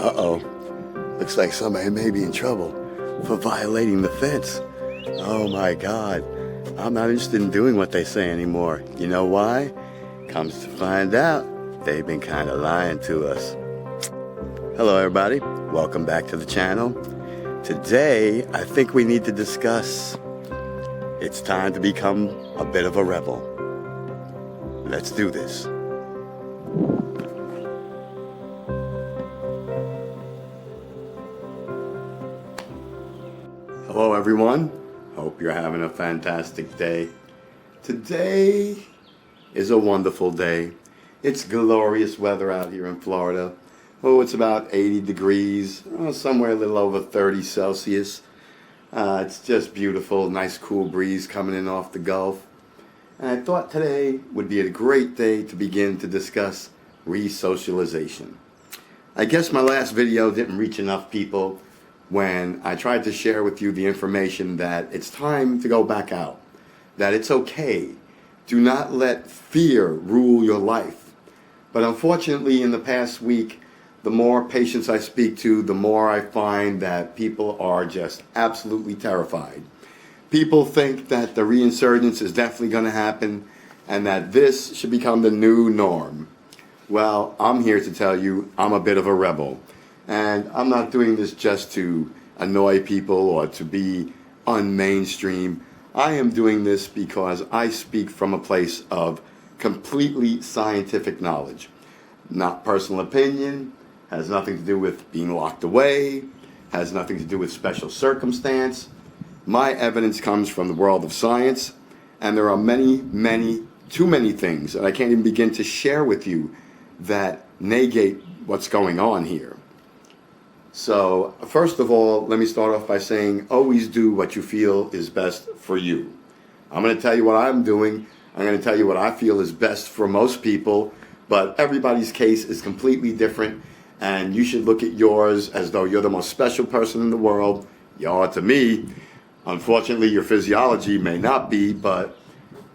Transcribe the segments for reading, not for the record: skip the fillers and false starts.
Uh-oh. Looks like somebody may be in trouble for violating the fence. Oh my God. I'm not interested in doing what they say anymore. You know why? Comes to find out, they've been kind of lying to us. Hello everybody. Welcome back to the channel. Today, I think we need to discuss it's time to become a bit of a rebel. Let's do this. Hello everyone, hope you're having a fantastic day. Today is a wonderful day. It's glorious weather out here in Florida. Oh, it's about 80 degrees, somewhere a little over 30 Celsius. It's just beautiful, nice cool breeze coming in off the Gulf. And I thought today would be a great day to begin to discuss re-socialization. I guess my last video didn't reach enough people when I tried to share with you the information that it's time to go back out, that it's okay. Do not let fear rule your life. But unfortunately, in the past week, the more patients I speak to, the more I find that people are just absolutely terrified. People think that the reinsurgence is definitely going to happen and that this should become the new norm. Well, I'm here to tell you I'm a bit of a rebel. And I'm not doing this just to annoy people or to be unmainstream. I am doing this because I speak from a place of completely scientific knowledge. Not personal opinion, has nothing to do with being locked away, has nothing to do with special circumstance. My evidence comes from the world of science, and there are too many things that I can't even begin to share with you that negate what's going on here. So, first of all, let me start off by saying, always do what you feel is best for you. I'm going to tell you what I'm doing. I'm going to tell you what I feel is best for most people, but everybody's case is completely different, and you should look at yours as though you're the most special person in the world. You are to me. Unfortunately, your physiology may not be, but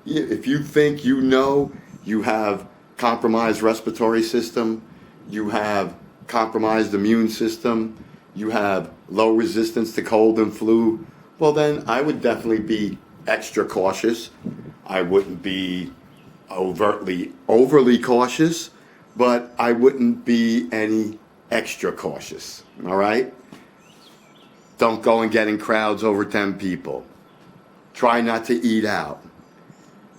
if you think you know you have compromised respiratory system, you have compromised immune system, you have low resistance to cold and flu, well then I would definitely be extra cautious. I wouldn't be overly cautious, but I wouldn't be any extra cautious, all right? Don't go and get in crowds over 10 people. Try not to eat out.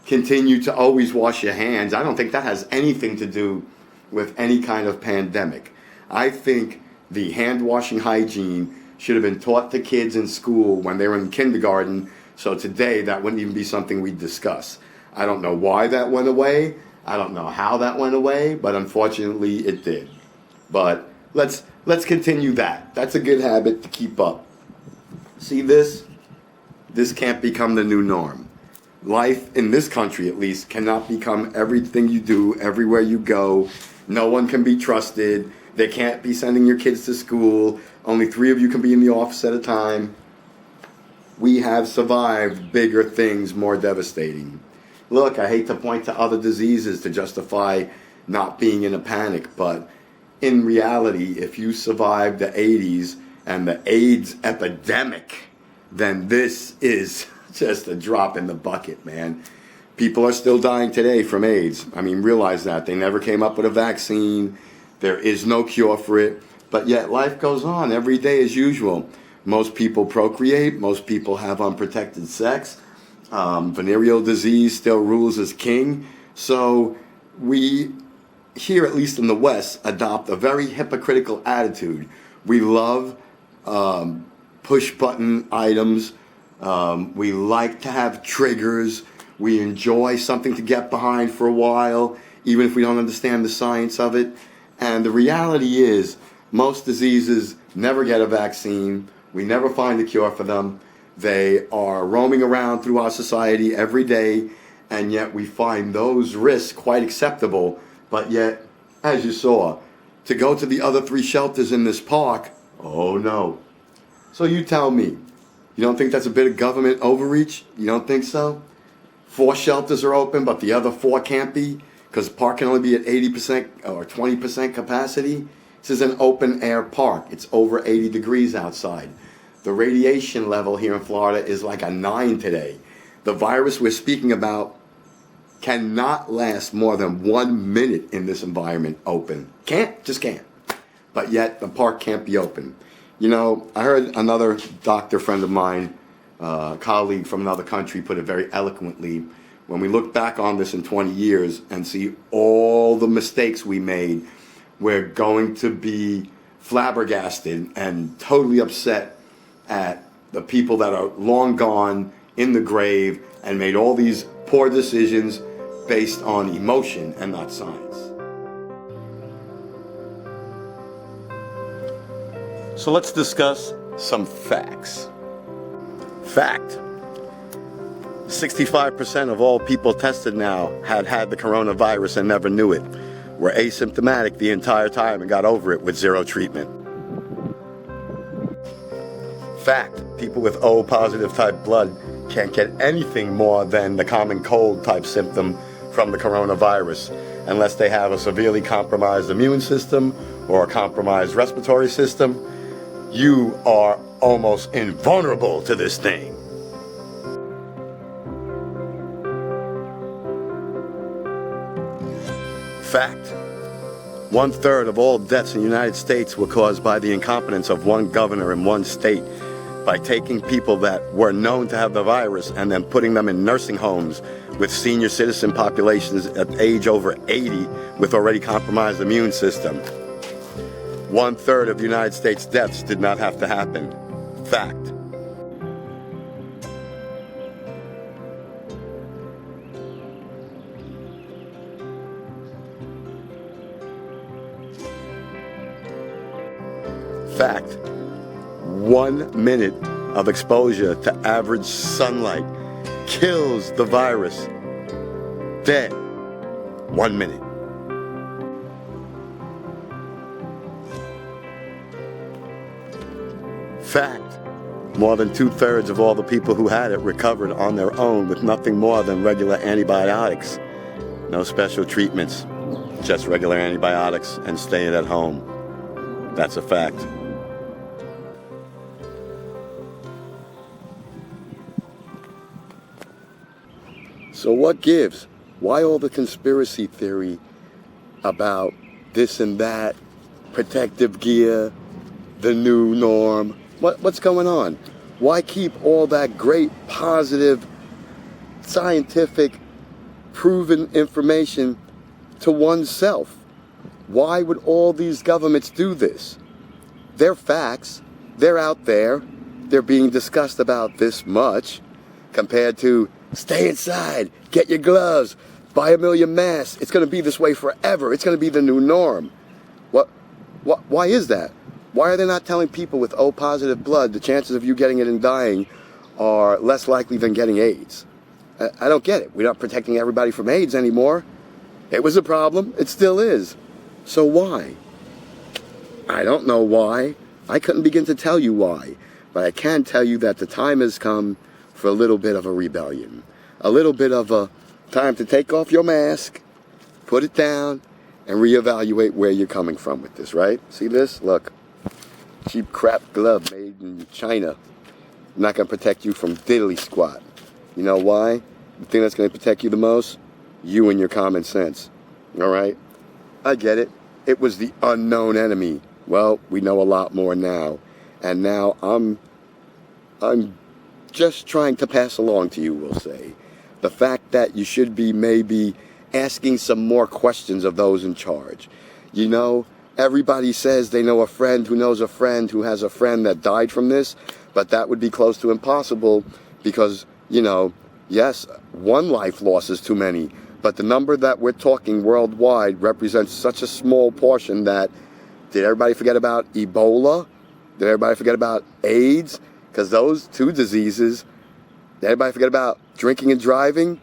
Continue to always wash your hands. I don't think that has anything to do with any kind of pandemic. I think the hand washing hygiene should have been taught to kids in school when they were in kindergarten, so today that wouldn't even be something we'd discuss. I don't know why that went away. I don't know how that went away, but unfortunately it did. But let's continue that. That's a good habit to keep up. See, this can't become the new norm. Life in this country, at least, cannot become everything you do, everywhere you go. No one can be trusted. They can't be sending your kids to school. Only 3 of you can be in the office at a time. We have survived bigger things, more devastating. Look, I hate to point to other diseases to justify not being in a panic, but in reality, if you survived the 80s and the AIDS epidemic, then this is just a drop in the bucket, man. People are still dying today from AIDS. I mean, realize that. They never came up with a vaccine. There is no cure for it. But yet life goes on every day as usual. Most people procreate. Most people have unprotected sex. Venereal disease still rules as king. So we, here at least in the West, adopt a very hypocritical attitude. We love push-button items. We like to have triggers. We enjoy something to get behind for a while, even if we don't understand the science of it. And the reality is, most diseases never get a vaccine. We never find a cure for them. They are roaming around through our society every day, and yet we find those risks quite acceptable. But yet, as you saw, to go to the other 3 shelters in this park, oh no. So you tell me, you don't think that's a bit of government overreach? You don't think so? 4 shelters are open, but the other 4 can't be because the park can only be at 80% or 20% capacity. This is an open air park. It's over 80 degrees outside. The radiation level here in Florida is like a 9 today. The virus we're speaking about cannot last more than 1 minute in this environment open. Just can't. But yet the park can't be open. You know, I heard another doctor friend of mine, colleague from another country, put it very eloquently. When we look back on this in 20 years and see all the mistakes we made, we're going to be flabbergasted and totally upset at the people that are long gone in the grave and made all these poor decisions based on emotion and not science. So let's discuss some facts. Fact: 65% of all people tested now had the coronavirus and never knew it. Were asymptomatic the entire time and got over it with zero treatment. Fact: people with O positive type blood can't get anything more than the common cold type symptom from the coronavirus unless they have a severely compromised immune system or a compromised respiratory system. You are almost invulnerable to this thing. Fact: 1/3 of all deaths in the United States were caused by the incompetence of one governor in one state by taking people that were known to have the virus and then putting them in nursing homes with senior citizen populations at age over 80 with already compromised immune system. 1/3 of the United States deaths did not have to happen. Fact. Fact: 1 minute of exposure to average sunlight kills the virus. Dead. 1 minute. Fact: more than 2/3 of all the people who had it recovered on their own with nothing more than regular antibiotics. No special treatments, just regular antibiotics and staying at home. That's a fact. So what gives? Why all the conspiracy theory about this and that, protective gear, the new norm? What's going on? Why keep all that great, positive, scientific, proven information to oneself? Why would all these governments do this? They're facts. They're out there. They're being discussed about this much compared to stay inside, get your gloves, buy 1 million masks. It's going to be this way forever. It's going to be the new norm. Why is that? Why are they not telling people with O positive blood the chances of you getting it and dying are less likely than getting AIDS? I don't get it. We're not protecting everybody from AIDS anymore. It was a problem. It still is. So why? I don't know why. I couldn't begin to tell you why. But I can tell you that the time has come for a little bit of a rebellion. A little bit of a time to take off your mask, put it down, and reevaluate where you're coming from with this, right? See this? Look. Cheap crap glove made in China. Not going to protect you from diddly squat. You know why? The thing that's going to protect you the most? You and your common sense. All right? I get it. It was the unknown enemy. Well, we know a lot more now. And now I'm just trying to pass along to you, we'll say, the fact that you should be maybe asking some more questions of those in charge. You know, everybody says they know a friend who knows a friend who has a friend that died from this, but that would be close to impossible because, you know, yes, one life loss is too many, but the number that we're talking worldwide represents such a small portion that, did everybody forget about Ebola? Did everybody forget about AIDS? Because those two diseases, did everybody forget about drinking and driving?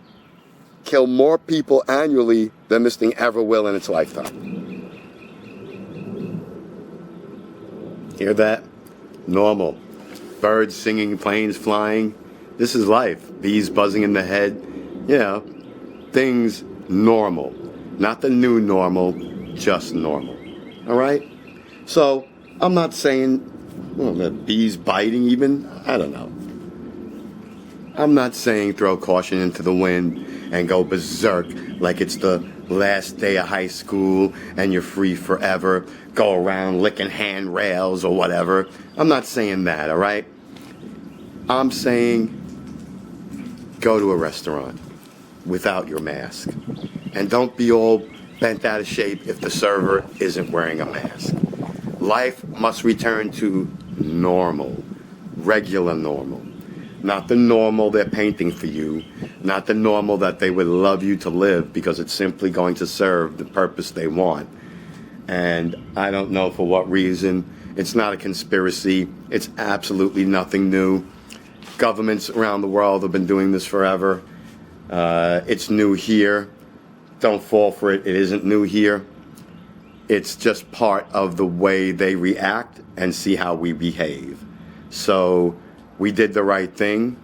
Kill more people annually than this thing ever will in its lifetime. Hear that? Normal. Birds singing, planes flying. This is life. Bees buzzing in the head. You know, things normal. Not the new normal, just normal. All right? So I'm not saying, well, the bees biting even, I don't know. I'm not saying throw caution into the wind and go berserk like it's the last day of high school and you're free forever, go around licking handrails or whatever. I'm not saying that, all right? I'm saying go to a restaurant without your mask. And don't be all bent out of shape if the server isn't wearing a mask. Life must return to normal, regular normal. Not the normal they're painting for you, not the normal that they would love you to live because it's simply going to serve the purpose they want. And I don't know for what reason. It's not a conspiracy. It's absolutely nothing new. Governments around the world have been doing this forever. It's new here. Don't fall for it. It isn't new here. It's just part of the way they react and see how we behave. So we did the right thing.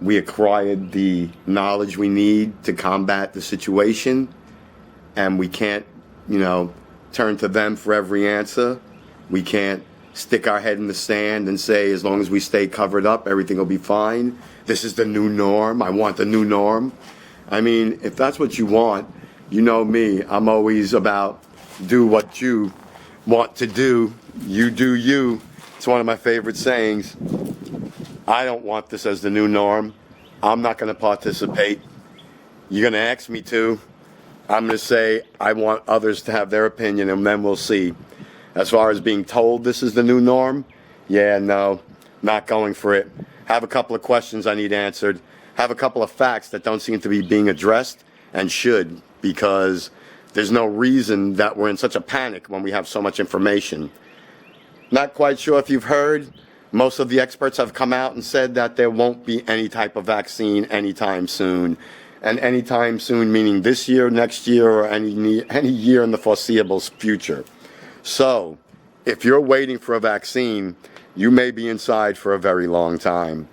We acquired the knowledge we need to combat the situation. And we can't, turn to them for every answer. We can't stick our head in the sand and say, as long as we stay covered up, everything will be fine. This is the new norm. I want the new norm. I mean, if that's what you want, you know me. I'm always about do what you want to do. You do you. It's one of my favorite sayings. I don't want this as the new norm. I'm not going to participate. You're going to ask me to. I'm going to say I want others to have their opinion, and then we'll see. As far as being told this is the new norm, yeah, no, not going for it. Have a couple of questions I need answered. Have a couple of facts that don't seem to be being addressed and should, because there's no reason that we're in such a panic when we have so much information. Not quite sure if you've heard. Most of the experts have come out and said that there won't be any type of vaccine anytime soon. And anytime soon meaning this year, next year, or any year in the foreseeable future. So, if you're waiting for a vaccine, you may be inside for a very long time.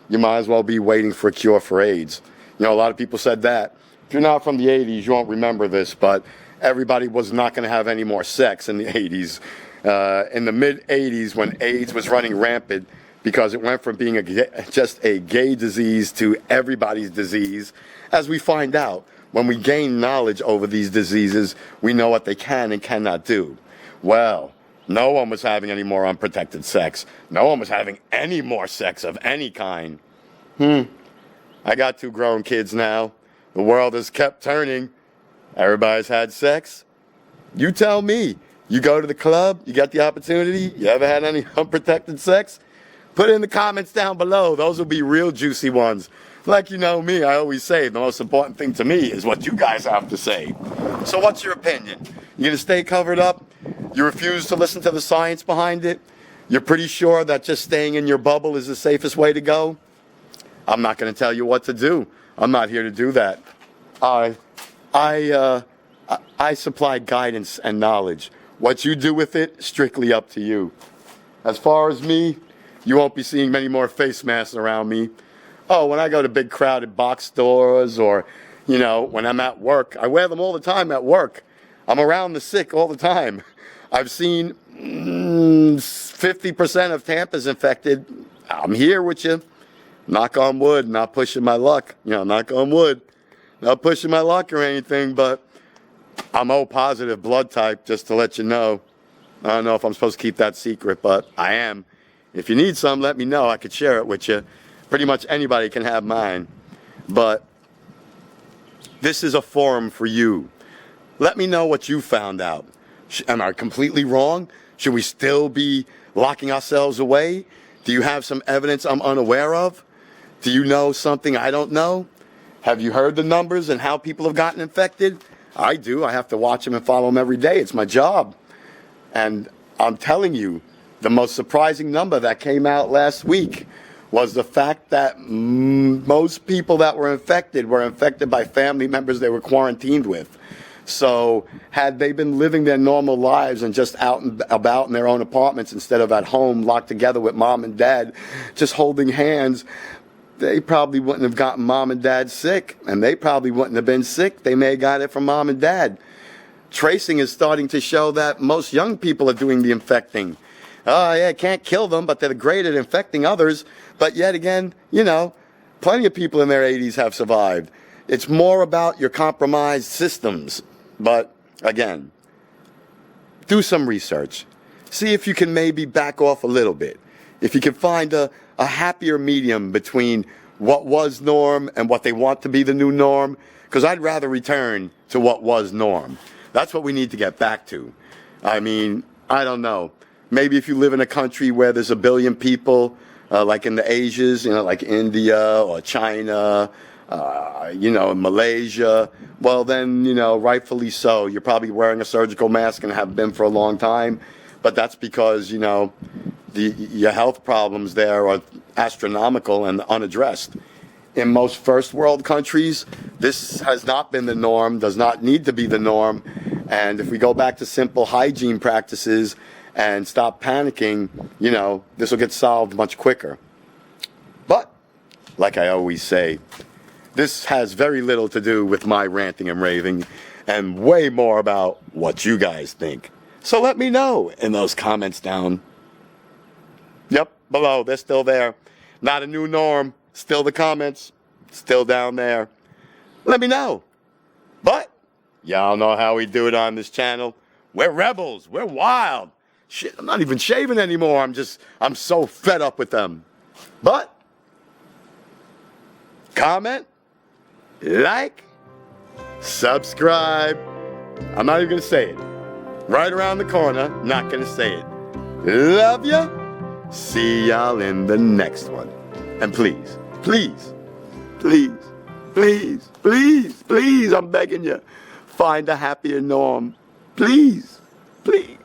You might as well be waiting for a cure for AIDS. A lot of people said that. If you're not from the 80s, you won't remember this, but everybody was not going to have any more sex in the 80s. In the mid-'80s, when AIDS was running rampant, because it went from being just a gay disease to everybody's disease, as we find out, when we gain knowledge over these diseases, we know what they can and cannot do. Well, no one was having any more unprotected sex. No one was having any more sex of any kind. I got 2 grown kids now. The world has kept turning. Everybody's had sex. You tell me. You go to the club, you got the opportunity, you ever had any unprotected sex? Put it in the comments down below. Those will be real juicy ones. Like you know me, I always say the most important thing to me is what you guys have to say. So what's your opinion? You gonna stay covered up? You refuse to listen to the science behind it? You're pretty sure that just staying in your bubble is the safest way to go? I'm not gonna tell you what to do. I'm not here to do that. I supply guidance and knowledge. What you do with it, strictly up to you. As far as me, you won't be seeing many more face masks around me. Oh, when I go to big crowded box stores or, when I'm at work, I wear them all the time at work. I'm around the sick all the time. I've seen 50% of Tampa's infected. I'm here with you. Knock on wood, not pushing my luck. Knock on wood. Not pushing my luck or anything, but I'm O positive blood type, just to let you know. I don't know if I'm supposed to keep that secret, but I am. If you need some, let me know. I could share it with you. Pretty much anybody can have mine. But this is a forum for you. Let me know what you found out. Am I completely wrong? Should we still be locking ourselves away? Do you have some evidence I'm unaware of? Do you know something I don't know? Have you heard the numbers and how people have gotten infected? I do. I have to watch them and follow them every day. It's my job. And I'm telling you, the most surprising number that came out last week was the fact that most people that were infected by family members they were quarantined with. So had they been living their normal lives and just out and about in their own apartments instead of at home locked together with mom and dad, just holding hands, they probably wouldn't have gotten mom and dad sick, and they probably wouldn't have been sick. They may have got it from mom and dad. tracing is starting to show that most young people are doing the infecting. Oh, yeah, can't kill them, but they're great at infecting others. But yet again, plenty of people in their 80s have survived. It's more about your compromised systems. But again, do some research. See if you can maybe back off a little bit. If you can find a happier medium between what was norm and what they want to be the new norm. Because I'd rather return to what was norm. That's what we need to get back to. I mean, I don't know. Maybe if you live in a country where there's 1 billion people, like in the Asias, like India or China, Malaysia, well then, rightfully so. You're probably wearing a surgical mask and have been for a long time. But that's because, your health problems there are astronomical and unaddressed. In most first world countries, this has not been the norm, does not need to be the norm. And if we go back to simple hygiene practices and stop panicking, this will get solved much quicker. But, like I always say, this has very little to do with my ranting and raving and way more about what you guys think. So let me know in those comments down. Yep, below, they're still there. Not a new norm. Still the comments, still down there. Let me know. But y'all know how we do it on this channel. We're rebels. We're wild. Shit, I'm not even shaving anymore. I'm so fed up with them. But comment, like, subscribe. I'm not even going to say it. Right around the corner, not going to say it. Love ya. See y'all in the next one. And please, please, please, please, please, please, I'm begging you, find a happier norm. Please, please.